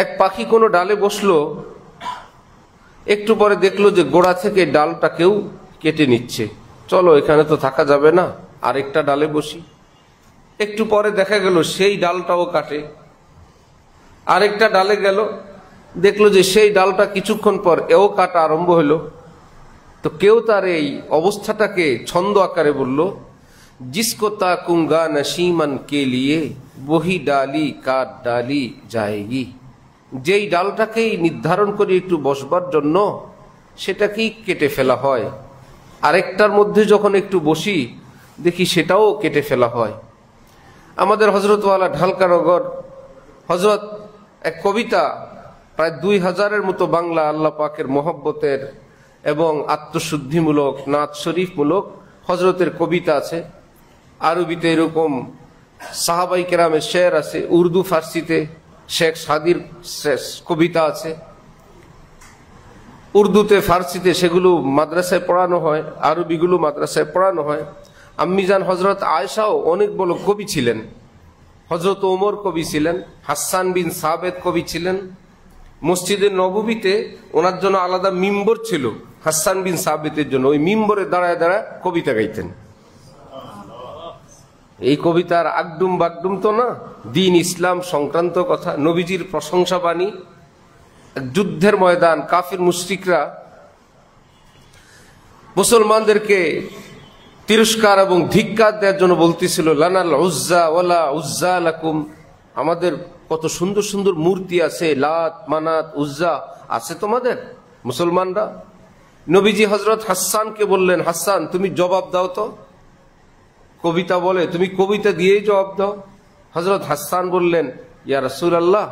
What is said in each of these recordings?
এক পাখি কোনো ডালে বসলো, একটু পরে দেখলো যে গোড়া থেকে ডালটা কেউ কেটে নিচ্ছে। চলো, এখানে তো থাকা যাবে না, আরেকটা ডালে বসি। একটু পরে দেখা গেল সেই ডালটাও কাটে। আরেকটা ডালে গেল, দেখলো যে সেই ডালটা কিছুক্ষণ পর এও কাটা আরম্ভ হলো। তো কেউ তার এই অবস্থাটাকে ছন্দ আকারে বলল, জিসকো তাকুঙ্গা নসীমান কে লিয়ে বহি ডালি কাট ডালি যায়গি। যেই ডালটাকেই নির্ধারণ করে একটু বসবার জন্য সেটাকেই কেটে ফেলা হয়, আরেকটার মধ্যে যখন একটু বসি দেখি সেটাও কেটে ফেলা হয়। আমাদের হজরতওয়ালা ঢালকানগর হজরত এক কবিতা, প্রায় 2000-এর মতো বাংলা আল্লাহ পাকের মোহব্বতের এবং আত্মশুদ্ধিমূলক নাত শরীফমূলক হজরতের কবিতা আছে। আরবিতে এরকম সাহাবাই কেরামের শের আছে, উর্দু ফার্সিতে শেখ সাদির কবিতা আছে, উর্দুতে ফার্সিতে সেগুলো মাদ্রাসায় পড়ানো হয়, আরবিগুলো মাদ্রাসায় পড়ানো হয়। আম্মিজান হজরত আয়েশাও অনেক বড় কবি ছিলেন, হজরত ওমর কবি ছিলেন, হাসান বিন সাবেদ কবি ছিলেন। মসজিদের নববীতে ওনার জন্য আলাদা মিম্বর ছিল হাসান বিন সাবেতের জন্য, ওই মিম্বরে দাঁড়ায় দাঁড়ায় কবিতা গাইতেন। এই কবিতার আগডুম বাগডুম তো না, দিন ইসলাম সংক্রান্ত কথা, নবীজির প্রশংসা বাণী। যুদ্ধের ময়দান কাফির মুশরিকরা মুসলমানদেরকে তিরস্কার এবং ধিক্কার দেওয়ার জন্য বলতেছিল, লানাল উজ্জা ওয়ালা উজ্জা লাকুম, আমাদের কত সুন্দর সুন্দর মূর্তি আছে, লাত মানাত উজ্জা আছে তোমাদের মুসলমানরা। নবীজি হজরত হাসানকে বললেন, হাসান তুমি জবাব দাও তো, কবিতা বলে তুমি কবিতা দিয়েই জবাব দাও। হজরত হাসান বললেন, ইয়া রাসূলুল্লাহ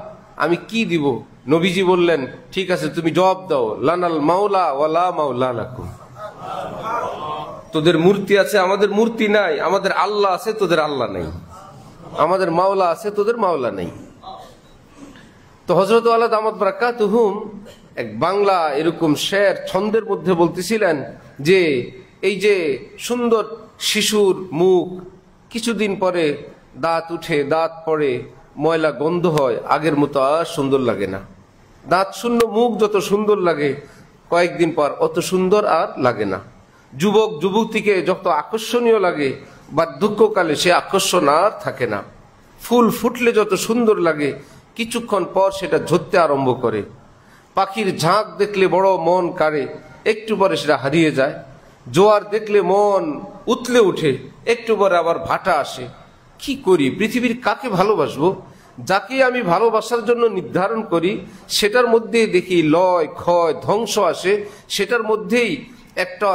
আমি কি দিব? নবীজি বললেন, ঠিক আছে তুমি জবাব দাও, লানাল মাওলা ওয়ালা মাওলা লাকুম, তোদের মূর্তি আছে আমাদের মূর্তি নাই, আমাদের আল্লাহ আছে তোদের আল্লাহ নাই, আমাদের মাওলা আছে তোদের মাওলা নাই। তো হযরত আলা দামাত বারাকাতুহুম এক বাংলা এরকম শের ছন্দের মধ্যে বলতেছিলেন যে এই যে সুন্দর শিশুর মুখ কিছুদিন পরে দাঁত উঠে, দাঁত পড়ে, ময়লা গন্ধ হয়, আগের মতো আর সুন্দর লাগে না। দাঁত শূন্য মুখ যত সুন্দর লাগে কয়েকদিন পর অত সুন্দর আর লাগে না। যুবক যুবতীকে যত আকর্ষণীয় লাগে বার্ধক্যকালে সে আকর্ষণ আর থাকে না। ফুল ফুটলে যত সুন্দর লাগে কিছুক্ষণ পর সেটা ঝরতে আরম্ভ করে। পাখির ঝাঁক দেখলে বড় মন কাড়ে, একটু পরে সেটা হারিয়ে যায়। জোয়ার দেখলে মন উতলে উঠে, একটু পরে আবার ভাটা আসে। কি করি, পৃথিবীর কাকে ভালোবাসবো? যাকে আমি ভালোবাসার জন্য নির্ধারণ করি সেটার মধ্যে দেখি লয় ক্ষয় ধ্বংস আসে, সেটার মধ্যেই একটা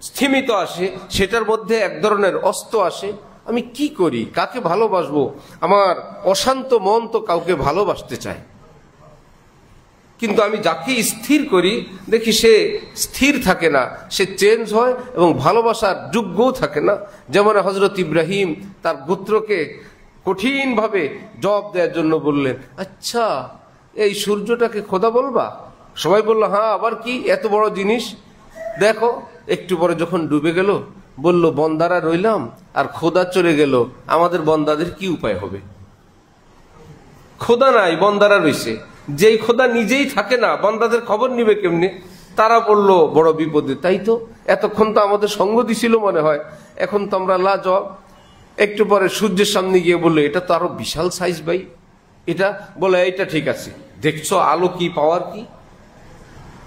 স্থিমিত আসে, সেটার মধ্যে এক ধরনের অস্ত আসে। আমি কি করি, কাকে ভালোবাসবো? আমার অশান্ত মন তো কাউকে ভালোবাসতে চায়, কিন্তু আমি যাকে স্থির করি দেখি সে স্থির থাকে না, সে চেঞ্জ হয় এবং ভালোবাসার যোগ্যও থাকে না। যেমন হজরত ইব্রাহিম তার পুত্রকে কঠিনভাবে জবাব দেওয়ার জন্য বললেন, আচ্ছা এই সূর্যটাকে খোদা বলবা? সবাই বলল হ্যাঁ, আবার কি, এত বড় জিনিস। দেখো একটু পরে যখন ডুবে গেল বলল, বন্দারা রইলাম আর খোদা চলে গেল, আমাদের বন্দাদের কি উপায় হবে? খোদা নাই, বন্দারা রইছে। যেই খোদা নিজেই থাকে না, বন্দাদের খবর নিবে কেমনে? তারা বলল বড় বিপদে। তাই তো এতক্ষণ তো আমাদের সঙ্গ দিছিল মনে হয়, এখন তো আমরা লাজবাব। একটু পরে সূর্যের সামনে গিয়ে বললো, এটা তো আরো বিশাল সাইজ ভাই। এটা বলে, এইটা ঠিক আছে, দেখছো আলো কি, পাওয়ার কি?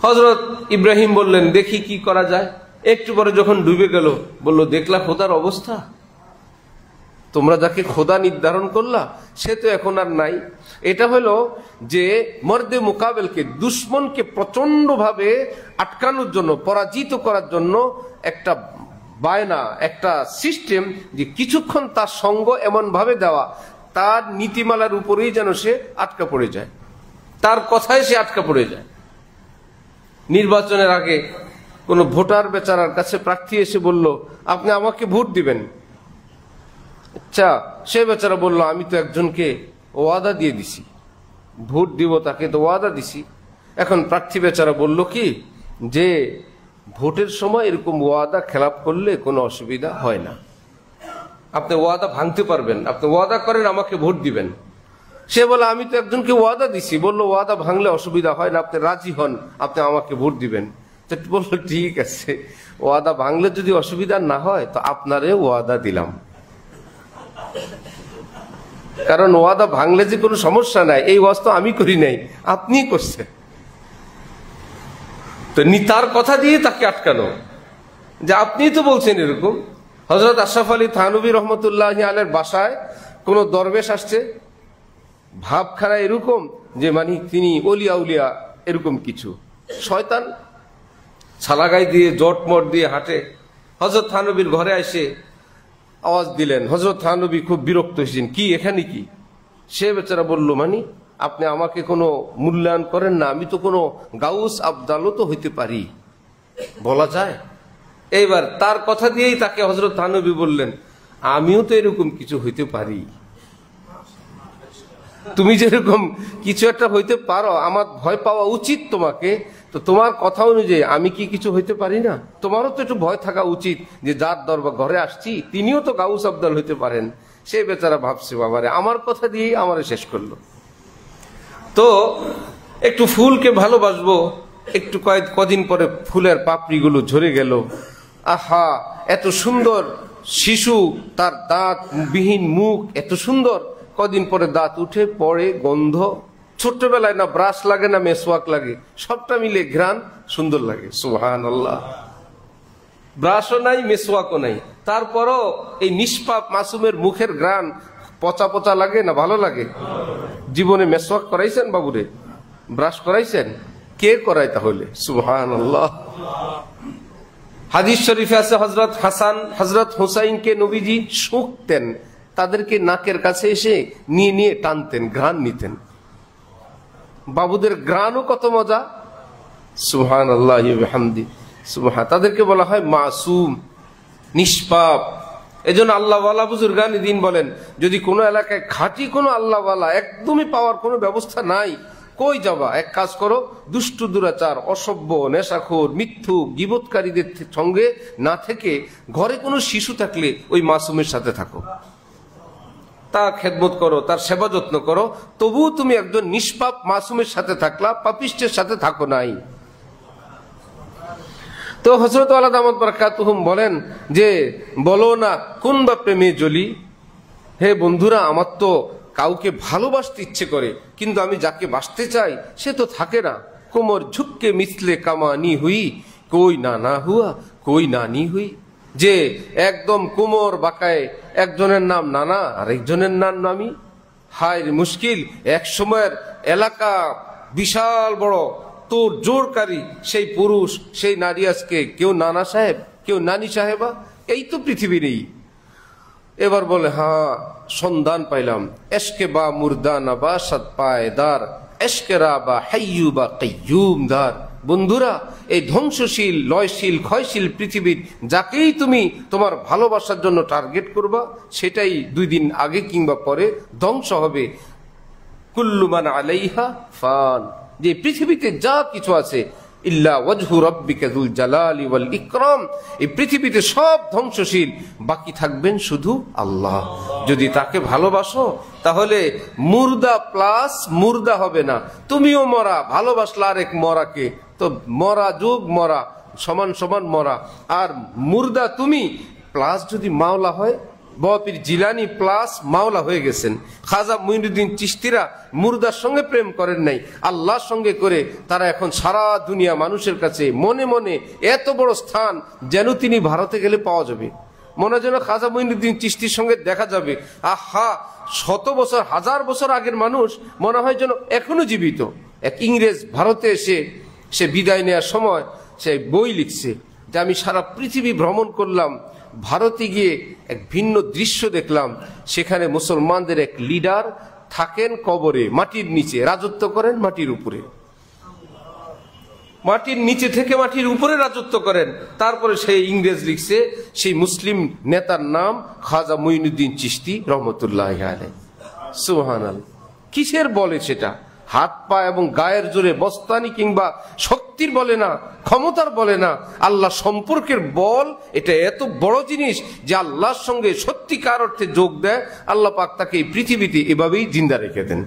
হযরত ইব্রাহিম বললেন, দেখি কি করা যায়। একটু পরে যখন ডুবে গেল বলল, দেখলা খোদার অবস্থা? তোমরা যাকে খোদা নির্ধারণ করলা সে তো এখন আর নাই। এটা হলো যে মর্দে মোকাবেলকে, দুশ্মনকে প্রচন্ড ভাবে আটকানোর জন্য, পরাজিত করার জন্য একটা বায়না, একটা সিস্টেম, যে কিছুক্ষণ তার সঙ্গ এমন ভাবে দেওয়া তার নীতিমালার উপরেই যেন সে আটকা পড়ে যায়, তার কথায় সে আটকা পড়ে যায়। নির্বাচনের আগে কোন ভোটার বেচারার কাছে প্রার্থী এসে বলল, আপনি আমাকে ভোট দিবেন? আচ্ছা, সে বেচারা বলল, আমি তো একজনকে ওয়াদা দিয়ে দিছি, ভোট দিব তাকে তো ওয়াদা দিছি। এখন প্রার্থী বেচারা বলল কি, যে ভোটের সময় এরকম ওয়াদা খেলাপ করলে কোনো অসুবিধা হয় না, আপনি ওয়াদা ভাঙতে পারবেন, আপনি ওয়াদা করেন আমাকে ভোট দিবেন। সে বলে আমি তো একজনকে ওয়াদা দিছি, বললো ওয়াদা ভাঙলে অসুবিধা হয় না, আপনি রাজি হন, আপনি আমাকে ভোট দিবেন। তো বললো ঠিক আছে, ওয়াদা ভাঙলে যদি অসুবিধা না হয় তো আপনারে ওয়াদা দিলাম, কারণ ওয়াদা ভাঙলে যে কোনো সমস্যা নাই, এই ওয়াজ তো আমি করি নাই, আপনি করছেন। তো তার কথা দিয়ে তাকে আটকানো, যে আপনি তো বলছেন এরকম। হযরত আশরাফ আলী থানভী রহমতুল্লাহি আলাইহির বাসায় কোন দরবেশ আসছে, ভাবখানা এরকম যে মানে তিনি অলিয়া উলিয়া এরকম কিছু। শয়তান ছালাগাই দিয়ে জটমট দিয়ে হাঁটে। হযরত থানভীর ঘরে এসে আওয়াজ দিলেন। হযরত থানভী খুব বিরক্ত হয়েছেন, কি এখানে কি? সে বেচারা বলল, মানে আপনি আমাকে কোনো মূল্যায়ন করেন না, আমি তো কোনো গাউস আবদালও তো হইতে পারি, বলা যায়। এইবার তার কথা দিয়েই তাকে হযরত থানভী বললেন, আমিও তো এরকম কিছু হইতে পারি, তুমি যেরকম কিছু একটা হইতে পারো, আমার ভয় পাওয়া উচিত তোমাকে। তো তোমার কথা অনুযায়ী আমি কি কিছু হইতে পারি না? তোমারও তো একটু ভয় থাকা উচিত যে যার দরবার ঘরে আসছি তিনিও তো গাউস আবদাল হইতে পারেন। সে বেচারা ভাবছে, বাবারে আমার কথা দিয়েই আমারে শেষ করলো। তো একটু ফুলকে ভালোবাসবো, একটু কদিন পরে ফুলের পাপড়িগুলো ঝরে গেল। আহা, এত সুন্দর শিশু, তার দাঁত বিহীন মুখ এত সুন্দর, কদিন পরে দাঁত উঠে পড়ে, গন্ধ। ছোট্টবেলায় না ব্রাশ লাগে না মেসওয়াক লাগে, সবটা মিলে ঘ্রাণ সুন্দর লাগে। সুবহানাল্লাহ। ব্রাশও নাই, মেসওয়াকও নাই, তারপরও এই নিষ্পাপ মাসুমের মুখের ঘ্রাণ পচা পচা লাগে না ভালো লাগে? জীবনে মেসওয়াক করাইছেন বাবুরে? ব্রাশ করাইছেন? কে করায় তাহলে? সুবহানাল্লাহ। হাদিস শরীফে আছে হযরত হাসান হযরত হুসাইনকে নবীজি শুঁকতেন, তাদেরকে নাকের কাছে এসে নিয়ে নিয়ে টানতেন, ঘ্রাণ নিতেন। বাবুদের ঘ্রাণও কত মজা। সুবহানাল্লাহি ওয়া বিহামদি। তাদেরকে বলা হয় মাসুম, নিষ্পাপ। এজন্য আল্লাহওয়ালা বুজুর্গানি দিন বলেন, যদি কোনো এলাকায় খাঁটি কোনো আল্লাহওয়ালা একদমই পাওয়ার কোনো ব্যবস্থা নাই, কই যাবা? এক কাজ করো, দুষ্টু দুরাচার, অসভ্য, নেশাখোর, মিথ্যুক, গীবতকারীদের সঙ্গে না থেকে ঘরে কোনো শিশু থাকলে ওই মাসুমের সাথে থাকো, তার খেদমত করো, তার সেবা যত্ন করো, তবুও তুমি একজন নিষ্পাপ মাসুমের সাথে থাকলা, পাপিষ্টের সাথে থাকো নাই। তো হযরত আলা দামাত বারাকাতুহুম বলেন যে, বলো না কোন বা প্রেমে জ্বলি। হে বন্ধুরা, আমার তো কাউকে ভালোবাসতে ইচ্ছে করে, কিন্তু আমি যাকে বাসতে চাই সে তো থাকে না। কোমর ঝুঁককে মিসলে কামানি হুই, কই না না হুয়া, কই নানি হুই। যে একদম কোমর বাঁকায়, একজনের নাম নানা আর একজনের নাম নামি। হায় মুশকিল, এক সময়ের এলাকা বিশাল বড় তোর জোরকারী সেই পুরুষ, সেই নারী আজকে কেউ নানা সাহেব, কেউ নানি সাহেবা, এই তো পৃথিবী নেই। এবার বলে, হ্যাঁ সন্ধান পাইলাম, এশকে বা মুর্দানা বা সাত পায়দার, এশকেরা বা হাইয়ু বা কাইয়ুম দার। বন্ধুরা, এই ধ্বংসশীল, লয়শীল, ক্ষয়শীল পৃথিবীর যাকেই তুমি তোমার ভালোবাসার জন্য টার্গেট করবা, সেটাই 2 দিন আগে কিংবা পরে ধ্বংস হবে। কুল্লু মান আলাইহা ফান। যে পৃথিবীতে যা কিছু আছে, ইল্লা ওয়াজহু রাব্বিকা যুল জালালি ওয়াল ইকরাম, এই পৃথিবীতে সব ধ্বংসশীল, বাকি থাকবেন শুধু আল্লাহ। যদি তাকে ভালোবাসো তাহলে মুর্দা প্লাস মুর্দা হবে না, তুমিও মরা, ভালোবাসলা আরেক মরাকে, তো মরা যোগ মরা সমান সমান মরা। আর মুর্দা তুমি প্লাস যদি মাওলা হয়, বাপির জিলানি প্লাস মাওলা হয়ে গেছেন। খাজা মুঈনুদ্দিন চিশতিরা মুর্দার সঙ্গে প্রেম করেন নাই, আল্লাহর সঙ্গে করে তারা এখন সারা দুনিয়া মানুষের কাছে মনে মনে এত বড় স্থান, যেন তিনি ভারতে গেলে পাওয়া যাবে। মনে যেন খাজা মুঈনুদ্দিন চিশতির সঙ্গে দেখা যাবে। আহা, 100 বছর 1000 বছর আগের মানুষ মনে হয় যেন এখনো জীবিত। এক ইংরেজ ভারতে এসে সে বিদায় নেওয়ার সময় সে বই লিখছে যে, আমি সারা পৃথিবী ভ্রমণ করলাম, ভারতে গিয়ে এক ভিন্ন দৃশ্য দেখলাম। সেখানে মুসলমানদের এক লিডার থাকেন কবরে, মাটির নিচে রাজত্ব করেন, মাটির উপরে, মাটির নিচে থেকে মাটির উপরে রাজত্ব করেন। তারপরে সেই ইংরেজ লিখছে, সেই মুসলিম নেতার নাম খাজা মুঈনুদ্দিন চিশতি রহমতুল্লাহ আলাইহি। সুবহানাল্লাহ। কিসের বলে সেটা? হাত পা এবং গায়ের জোরে, বস্তানি কিংবা শক্তির বলে না, ক্ষমতার বলে না, আল্লাহ সম্পর্কের বল। এটা এত বড় জিনিস যে আল্লাহর সঙ্গে সত্যিকার অর্থে যোগ দেয়। আল্লাহ পাক তাকে এই পৃথিবীতে এভাবেই জিন্দা রেখে দেন।